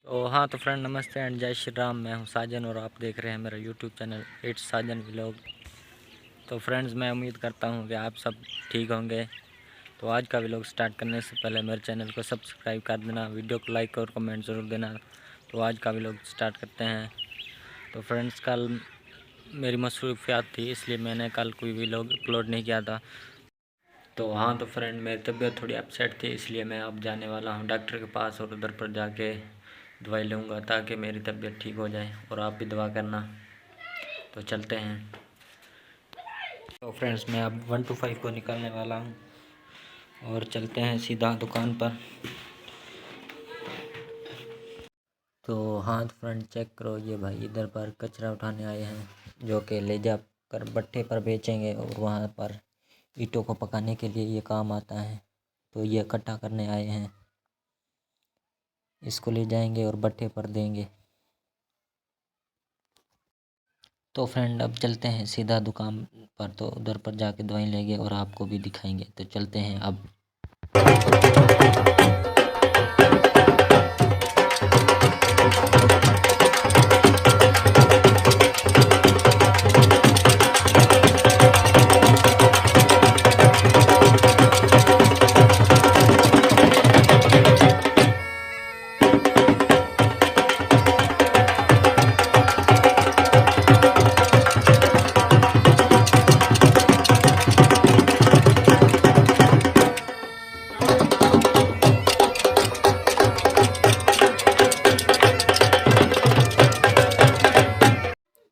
तो हाँ तो फ्रेंड नमस्ते एंड जय श्री राम। मैं हूँ साजन और आप देख रहे हैं मेरा YouTube channel it's Sajan vlog. तो फ्रेंड्स मैं उम्मीद करता हूँ कि आप सब ठीक होंगे। तो आज का व्लॉग स्टार्ट करने से पहले मेरे चैनल को सब्सक्राइब कर देना, वीडियो को लाइक और कमेंट ज़रूर देना। तो आज का व्लॉग स्टार्ट करते हैं। तो फ्रेंड्स कल मेरी मसरूफियात थी, इसलिए मैंने कल कोई व्लॉग अपलोड नहीं किया था। तो हाँ तो फ्रेंड मेरी तबीयत थोड़ी अपसेट थी, इसलिए मैं अब जाने वाला हूँ डॉक्टर के पास और उधर पर जाके दवाई लूँगा ताकि मेरी तबीयत ठीक हो जाए। और आप भी दवा करना। तो चलते हैं। तो फ्रेंड्स मैं अब 1 to 5 को निकलने वाला हूँ और चलते हैं सीधा दुकान पर। तो हाँ तो फ्रेंड चेक करो, ये भाई इधर पर कचरा उठाने आए हैं जो कि ले जा कर भट्ठे पर बेचेंगे और वहाँ पर ईंटों को पकाने के लिए ये काम आता है। तो ये इकट्ठा करने आए हैं, इसको ले जाएंगे और भट्ठे पर देंगे। तो फ्रेंड अब चलते हैं सीधा दुकान पर, तो उधर पर जाके दवाई लेंगे और आपको भी दिखाएंगे। तो चलते हैं अब।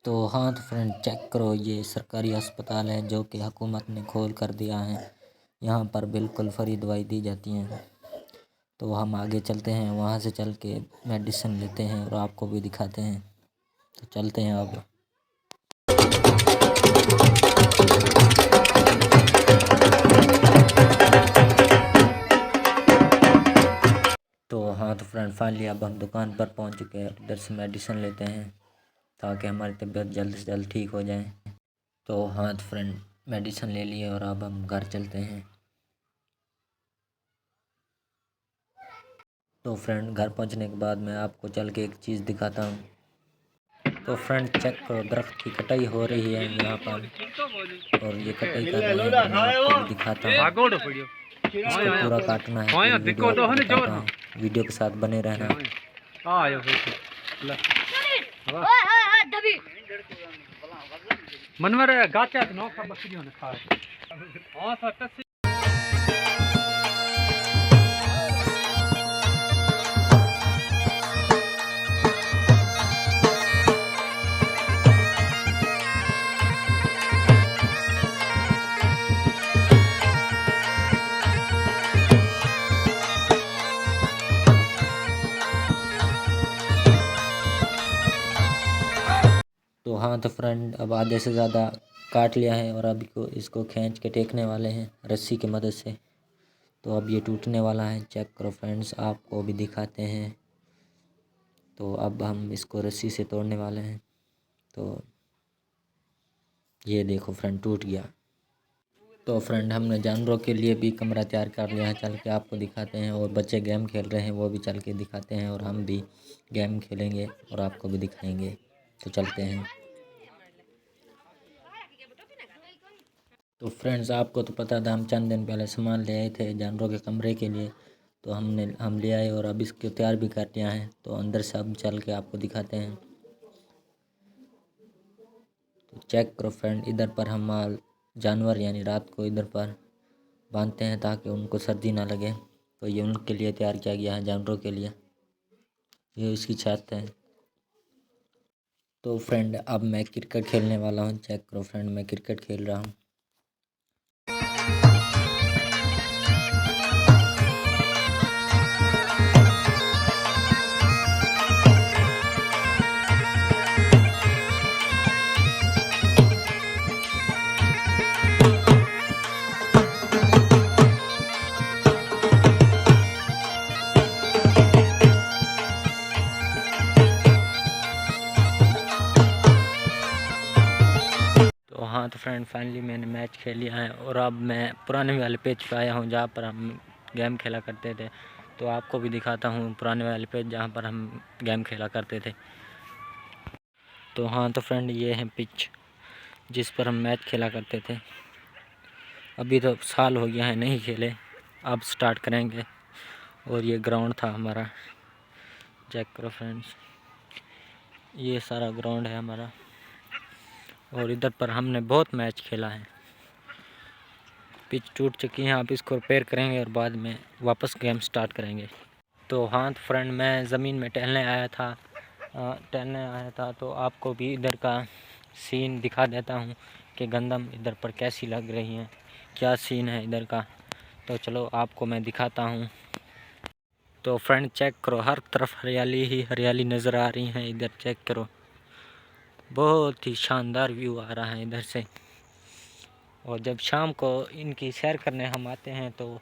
तो हाँ तो फ्रेंड चेक करो, ये सरकारी अस्पताल है जो कि हुकूमत ने खोल कर दिया है। यहाँ पर बिल्कुल फ्री दवाई दी जाती हैं। तो हम आगे चलते हैं, वहाँ से चल के मेडिसिन लेते हैं और आपको भी दिखाते हैं। तो चलते हैं अब। तो हाँ तो फ्रेंड फाइनली अब हम दुकान पर पहुँच चुके हैं। इधर से मेडिसिन लेते हैं ताकि हमारी तबीयत जल्द से जल्द ठीक हो जाए। तो हाँ तो फ्रेंड मेडिसिन ले लिए और अब हम घर चलते हैं। तो फ्रेंड घर पहुंचने के बाद मैं आपको चल के एक चीज़ दिखाता हूं। तो फ्रेंड चेक करो, दरख्त की कटाई हो रही है यहाँ पर और ये कटाई कर रहे हैं। मैं आपको भी दिखाता हूँ, इसको पूरा काटना है। पूरी वीडियो आपको दिखाता हूँ, वीडियो के साथ बने रहना। मनवर गाचा नौका बकरियों ने खाए। तो हाँ तो फ्रेंड अब आधे से ज़्यादा काट लिया है और अब इसको खींच के टेकने वाले हैं रस्सी की मदद से। तो अब ये टूटने वाला है। चेक करो फ्रेंड्स, आपको भी दिखाते हैं। तो अब हम इसको रस्सी से तोड़ने वाले हैं। तो ये देखो फ्रेंड टूट गया। तो फ्रेंड हमने जानवरों के लिए भी कमरा तैयार कर लिया है, चल के आपको दिखाते हैं। और बच्चे गेम खेल रहे हैं, वो भी चल के दिखाते हैं। और हम भी गेम खेलेंगे और आपको भी दिखाएंगे। तो चलते हैं। तो फ्रेंड्स आपको तो पता था, हम चंद दिन पहले सामान ले आए थे जानवरों के कमरे के लिए। तो हम ले आए और अब इसको तैयार भी कर दिया है। तो अंदर से अब चल के आपको दिखाते हैं। तो चेक करो फ्रेंड, इधर पर हम जानवर यानी रात को इधर पर बांधते हैं ताकि उनको सर्दी ना लगे। तो ये उनके लिए तैयार किया गया है, जानवरों के लिए। ये इसकी छत है। तो फ्रेंड अब मैं क्रिकेट खेलने वाला हूँ। चेक करो फ्रेंड, मैं क्रिकेट खेल रहा हूँ। तो हाँ तो फ्रेंड फाइनली मैंने मैच खेल लिया है और अब मैं पुराने वाले पेज पे आया हूँ जहाँ पर हम गेम खेला करते थे। तो आपको भी दिखाता हूँ पुराने वाले पे जहाँ पर हम गेम खेला करते थे। तो हाँ तो फ्रेंड ये है पिच जिस पर हम मैच खेला करते थे। अभी तो साल हो गया है नहीं खेले, अब स्टार्ट करेंगे। और ये ग्राउंड था हमारा, चेक करो फ्रेंड्स, ये सारा ग्राउंड है हमारा। और इधर पर हमने बहुत मैच खेला है। पिच टूट चुकी है, आप इसको रिपेयर करेंगे और बाद में वापस गेम स्टार्ट करेंगे। तो हाँ तो फ्रेंड मैं ज़मीन में टहलने आया था तो आपको भी इधर का सीन दिखा देता हूँ कि गंदम इधर पर कैसी लग रही है, क्या सीन है इधर का। तो चलो आपको मैं दिखाता हूँ। तो फ्रेंड चेक करो, हर तरफ हरियाली ही हरियाली नज़र आ रही है। इधर चेक करो, बहुत ही शानदार व्यू आ रहा है इधर से। और जब शाम को इनकी सैर करने हम आते हैं तो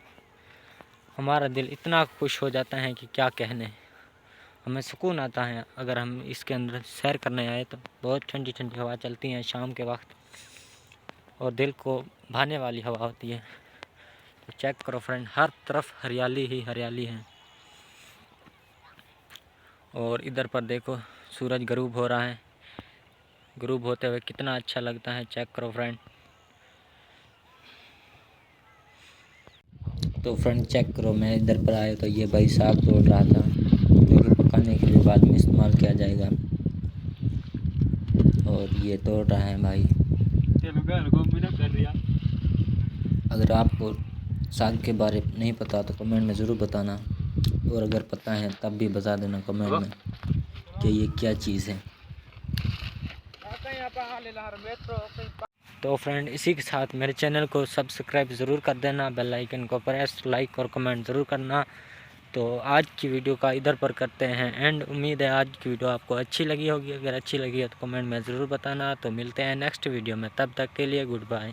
हमारा दिल इतना खुश हो जाता है कि क्या कहने। हमें सुकून आता है अगर हम इसके अंदर सैर करने आए तो। बहुत ठंडी ठंडी हवा चलती है शाम के वक्त और दिल को भाने वाली हवा होती है। तो चेक करो फ्रेंड, हर तरफ हरियाली ही हरियाली है। और इधर पर देखो सूरज गरूब हो रहा है, गरूब होते हुए कितना अच्छा लगता है। चेक करो फ्रेंड। तो फ्रेंड चेक करो, मैं इधर पर आया तो ये भाई साग तोड़ रहा था जो कि पकाने के लिए बाद में इस्तेमाल किया जाएगा। और ये तोड़ रहा है भाई। अगर आपको साग के बारे में नहीं पता तो कमेंट में ज़रूर बताना, और अगर पता है तब भी बता देना कमेंट में कि ये क्या चीज़ है। तो फ्रेंड इसी के साथ मेरे चैनल को सब्सक्राइब ज़रूर कर देना, बेल आइकन को प्रेस, लाइक और कमेंट ज़रूर करना। तो आज की वीडियो का इधर पर करते हैं एंड। उम्मीद है आज की वीडियो आपको अच्छी लगी होगी, अगर अच्छी लगी है तो कमेंट में ज़रूर बताना। तो मिलते हैं नेक्स्ट वीडियो में, तब तक के लिए गुड बाय।